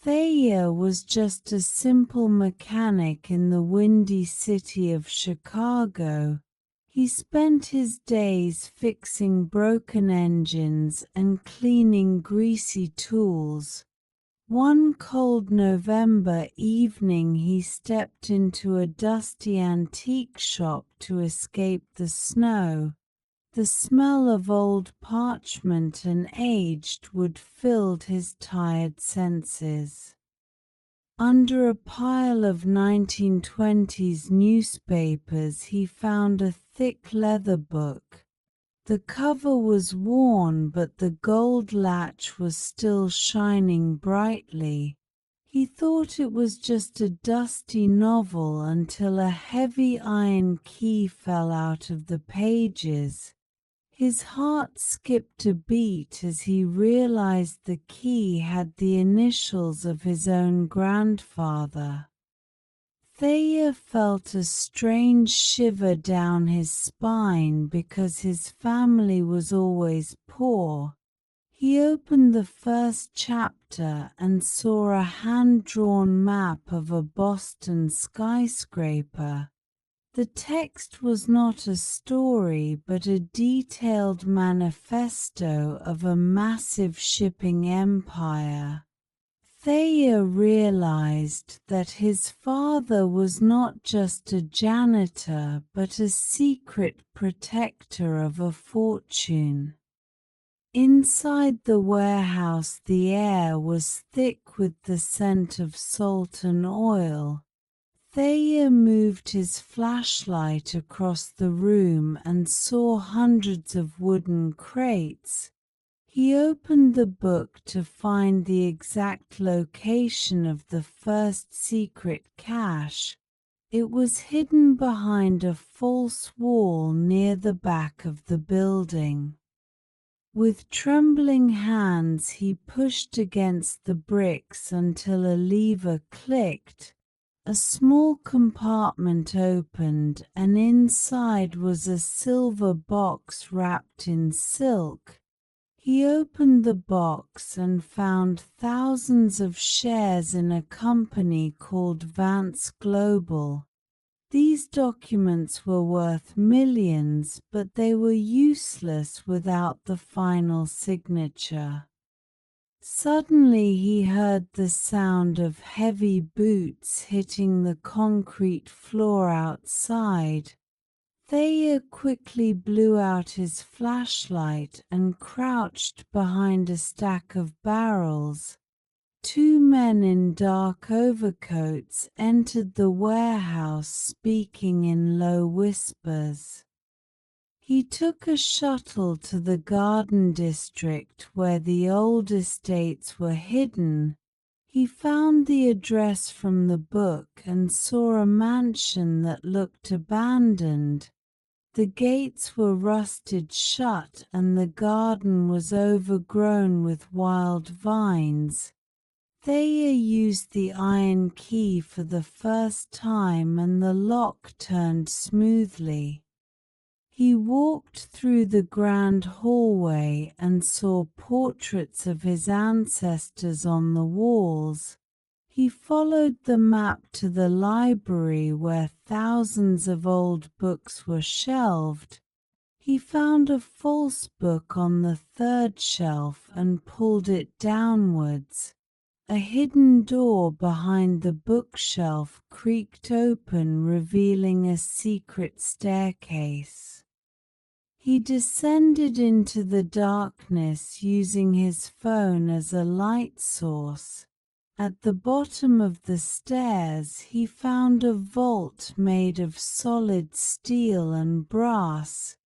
Thayer was just a simple mechanic in the windy city of Chicago. He spent his days fixing broken engines and cleaning greasy tools. One cold November evening he stepped into a dusty antique shop to escape the snow. The smell of old parchment and aged wood filled his tired senses. Under a pile of 1920s newspapers he found a thick leather book. The cover was worn, but the gold latch was still shining brightly. He thought it was just a dusty novel until a heavy iron key fell out of the pages. His heart skipped a beat as he realized the key had the initials of his own grandfather. Thayer felt a strange shiver down his spine because his family was always poor. He opened the first chapter and saw a hand-drawn map of a Boston skyscraper. The text was not a story but a detailed manifesto of a massive shipping empire. Thayer realized that his father was not just a janitor but a secret protector of a fortune. Inside the warehouse the air was thick with the scent of salt and oil. Thayer moved his flashlight across the room and saw hundreds of wooden crates. He opened the book to find the exact location of the first secret cache. It was hidden behind a false wall near the back of the building. With trembling hands he pushed against the bricks until a lever clicked. A small compartment opened, and inside was a silver box wrapped in silk. He opened the box and found thousands of shares in a company called Vance Global. These documents were worth millions, but they were useless without the final signature. Suddenly he heard the sound of heavy boots hitting the concrete floor outside. Thayer quickly blew out his flashlight and crouched behind a stack of barrels. Two men in dark overcoats entered the warehouse speaking in low whispers. He took a shuttle to the Garden District where the old estates were hidden. He found the address from the book and saw a mansion that looked abandoned. The gates were rusted shut and the garden was overgrown with wild vines. Thayer used the iron key for the first time and the lock turned smoothly. He walked through the grand hallway and saw portraits of his ancestors on the walls. He followed the map to the library where thousands of old books were shelved. He found a false book on the third shelf and pulled it downwards. A hidden door behind the bookshelf creaked open, revealing a secret staircase. He descended into the darkness using his phone as a light source. At the bottom of the stairs he found a vault made of solid steel and brass.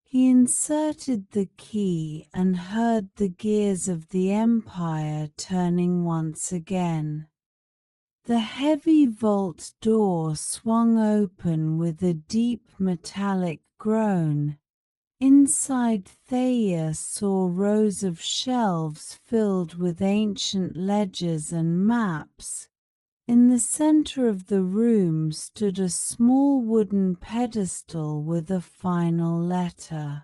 He inserted the key and heard the gears of the empire turning once again. The heavy vault door swung open with a deep metallic groan. Inside, Thayer saw rows of shelves filled with ancient ledgers and maps. In the center of the room stood a small wooden pedestal with a final letter.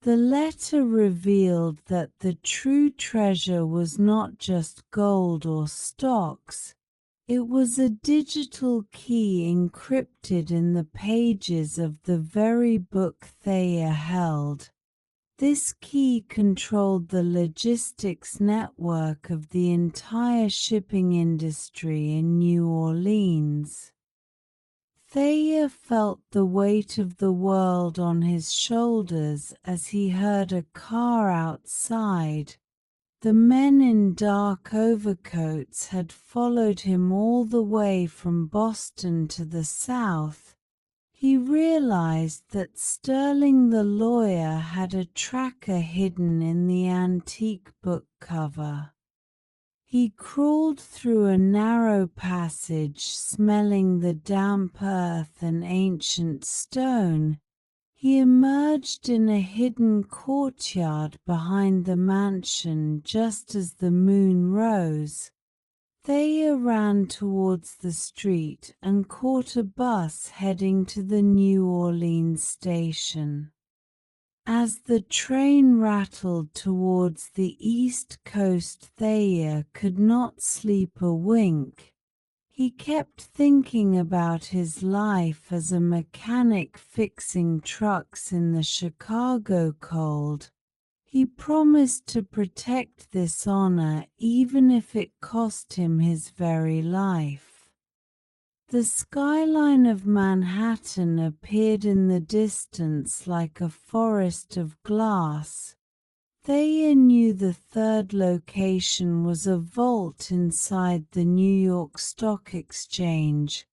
The letter revealed that the true treasure was not just gold or stocks. It was a digital key encrypted in the pages of the very book Thayer held. This key controlled the logistics network of the entire shipping industry in New Orleans. Thayer felt the weight of the world on his shoulders as he heard a car outside. The men in dark overcoats had followed him all the way from Boston to the south. He realized that Sterling the lawyer had a tracker hidden in the antique book cover. He crawled through a narrow passage, smelling the damp earth and ancient stone. He emerged in a hidden courtyard behind the mansion just as the moon rose. Thayer ran towards the street and caught a bus heading to the New Orleans station. As the train rattled towards the East Coast, Thayer could not sleep a wink. He kept thinking about his life as a mechanic fixing trucks in the Chicago cold. He promised to protect this honor even if it cost him his very life. The skyline of Manhattan appeared in the distance like a forest of glass. Thayer knew the third location was a vault inside the New York Stock Exchange.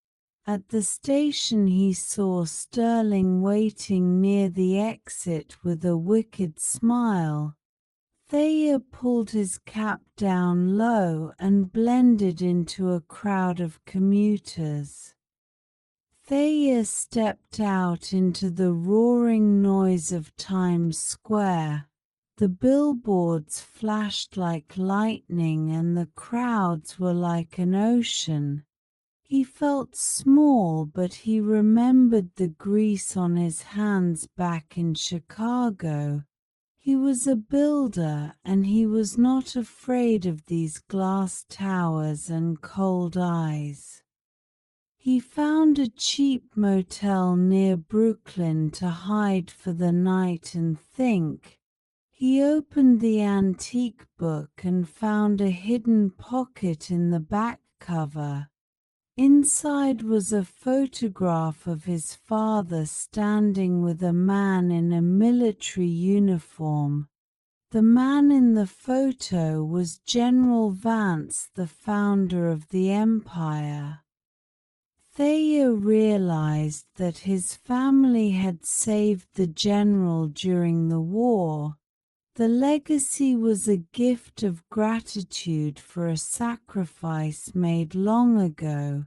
At the station he saw Sterling waiting near the exit with a wicked smile. Thayer pulled his cap down low and blended into a crowd of commuters. Thayer stepped out into the roaring noise of Times Square. The billboards flashed like lightning and the crowds were like an ocean. He felt small, but he remembered the grease on his hands back in Chicago. He was a builder, and he was not afraid of these glass towers and cold eyes. He found a cheap motel near Brooklyn to hide for the night and think. He opened the antique book and found a hidden pocket in the back cover. Inside was a photograph of his father standing with a man in a military uniform. The man in the photo was General Vance, the founder of the empire. Thayer realized that his family had saved the general during the war. The legacy was a gift of gratitude for a sacrifice made long ago.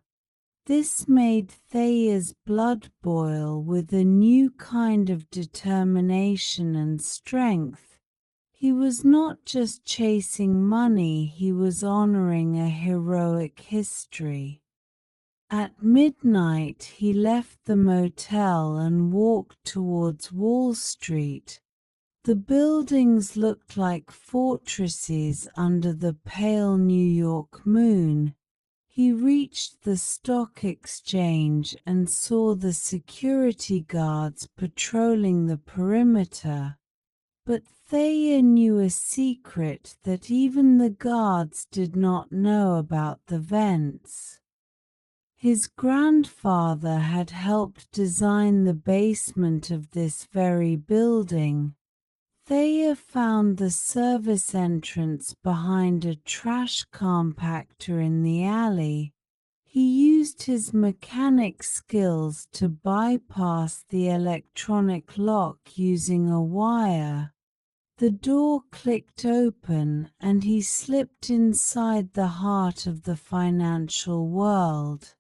This made Thayer's blood boil with a new kind of determination and strength. He was not just chasing money, he was honoring a heroic history. At midnight he left the motel and walked towards Wall Street. The buildings looked like fortresses under the pale New York moon. He reached the stock exchange and saw the security guards patrolling the perimeter. But Thayer knew a secret that even the guards did not know about the vents. His grandfather had helped design the basement of this very building. Thayer found the service entrance behind a trash compactor in the alley. He used his mechanic skills to bypass the electronic lock using a wire. The door clicked open and he slipped inside the heart of the financial world.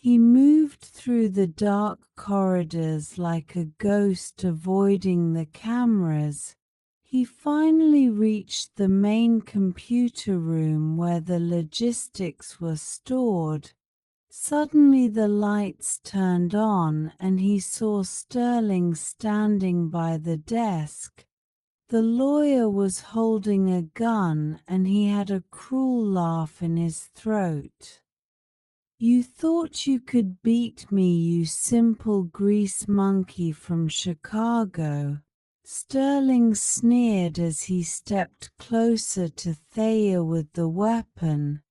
He moved through the dark corridors like a ghost, avoiding the cameras. He finally reached the main computer room where the logistics were stored. Suddenly the lights turned on and he saw Sterling standing by the desk. The lawyer was holding a gun and he had a cruel laugh in his throat. "You thought you could beat me, you simple grease monkey from Chicago," Sterling sneered as he stepped closer to Thayer with the weapon.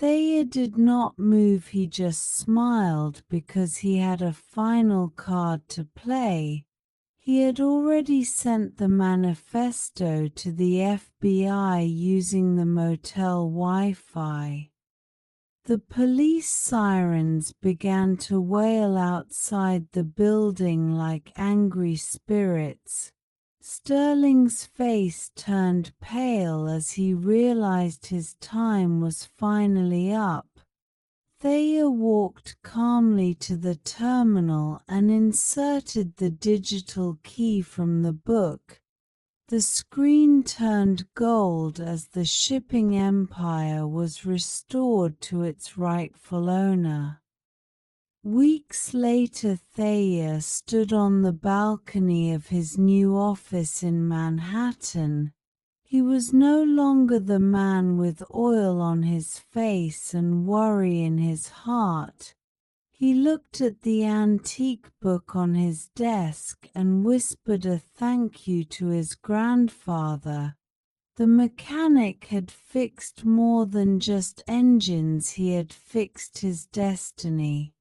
Thayer did not move, he just smiled because he had a final card to play. He had already sent the manifesto to the FBI using the motel Wi-Fi. The police sirens began to wail outside the building like angry spirits. Sterling's face turned pale as he realized his time was finally up. Thayer walked calmly to the terminal and inserted the digital key from the book. The screen turned gold as the shipping empire was restored to its rightful owner. Weeks later, Thayer stood on the balcony of his new office in Manhattan. He was no longer the man with oil on his face and worry in his heart. He looked at the antique book on his desk and whispered a thank you to his grandfather. The mechanic had fixed more than just engines, he had fixed his destiny.